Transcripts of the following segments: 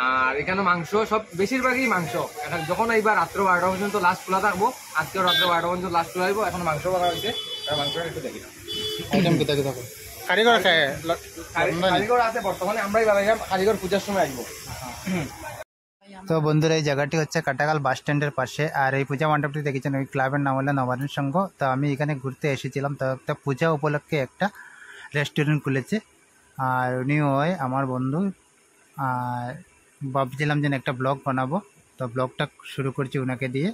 আর এখানে মাংস সব বেশিরভাগই মাংস। এখন যখন এইবার রাত্র 12টা পর্যন্ত লাস্ট খোলা থাকবো, আজকেও রাত্র 12টা পর্যন্ত লাস্ট খোলা হইব। এখন মাংস করা হয়েছে, মাংসটা একটু দেখি না আইটেম কিতা কিতা কারিগর খায় কারিগর আছে বর্তমানে, আমরাই বানাইলাম, কারিগর পূজার সময় আসবো। তো বন্ধুরা এই জায়গাটি হচ্ছে কাটাকাল বাস স্ট্যান্ডের পাশে, আর এই পূজা মণ্ডপটি দেখেছেন ওই ক্লাবের নাম হলো নবারুণ সংঘ। তো আমি এখানে ঘুরতে এসেছিলাম, তো একটা পূজা উপলক্ষে একটা রেস্টুরেন্ট খুলেছে, আর উনি হয় আমার বন্ধু। আর ভাবছিলাম যে একটা ব্লগ বানাবো, তো ব্লগটা শুরু করছি ওনাকে দিয়ে।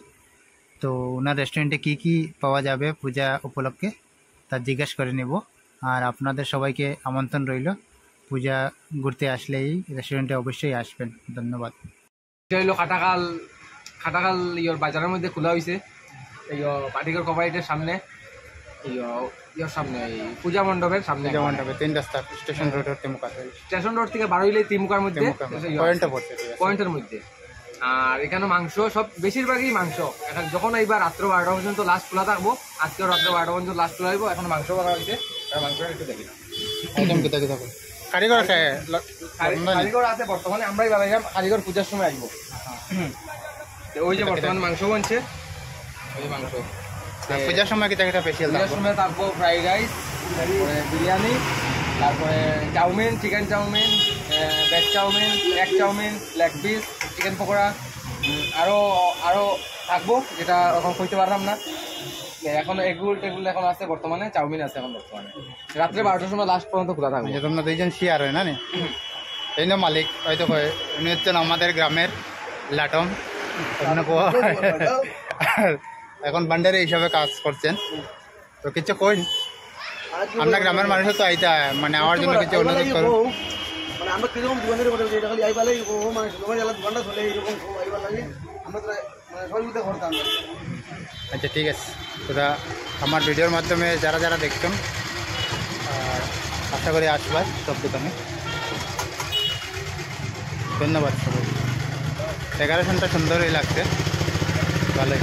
তো ওনার রেস্টুরেন্টে কি কি পাওয়া যাবে পূজা উপলক্ষে তা জিজ্ঞেস করে নেব। আর আপনাদের সবাইকে আমন্ত্রণ রইল, পূজা ঘুরতে আসলে এই রেস্টুরেন্টে অবশ্যই আসবেন। ধন্যবাদ। এটা হইলো খাটাকাল ইয়র বাজারের মধ্যে খোলা হয়েছে, এই পাটিকর কোপারেটিভের সামনে, ইয়র সামনে, এই পূজা মণ্ডপের সামনে। পূজা মণ্ডপে 3 রাস্তা স্টেশন রোডের তিমুকা, স্টেশন রোড থেকে বার হইলে তিমুকার মধ্যে পয়েন্টের মধ্যে। আর এখানে মাংস সব বেশিরভাগই মাংস। এখন যখন এইবার রাত্র 12টা পর্যন্ত লাস্ট খোলা থাকবো, আজকেও রাত্র 12টা পর্যন্ত লাস্ট খোলা হইব। এখন মাংস করা হয়েছে, মাংসটা একটু দেখি না আইটেম কিতা কিতা কারিগর খায় কারিগর আছে বর্তমানে, আমরাই বানাইলাম, কারিগর পূজার সময় আসবো। ওই যে বর্তমানে মাংস বনছে, ওই মাংস পূজার সময় কিতা কিতা স্পেশাল পূজার সময় থাকবো ফ্রাইড রাইস, বিরিয়ানি, তারপরে chow mein, chicken chow mein, veg chow mein, egg chow mein, leg piece, chicken pakora, আরও থাকবো যেটা এখন কইতে পারলাম না। এখন এগুল টেগুল এখন আছে বর্তমানে, চাউমিন আছে এখন বর্তমানে। রাত্রে 12টার সময় লাস্ট পর্যন্ত খোলা থাকবে। তোমরা দুইজন শেয়ার হয় না এই না মালিক হয়তো উনি হচ্ছেন আমাদের গ্রামের লাটম, এখন বান্ডারে হিসাবে কাজ করছেন। তো কিছু কই আমরা গ্রামের মানুষের তো আইতা মানে আমার জন্য কিছু অনুরোধ করুন। মানে আমরা কিরকম দোকানের কথা বলছি, এটা খালি আইবালে মানে দোকান এলাকা দোকানটা চলে এইরকম আইবার লাগে, আমরা তো মানে সহযোগিতা করতাম। আচ্ছা ঠিক আছে, তোরা আমার ভিডিওর মাধ্যমে যারা যারা দেখছেন আশা করি আসবার সব দোকানে। ধন্যবাদ সবাই। ডেকোরেশনটা সুন্দরই লাগছে, ভালোই।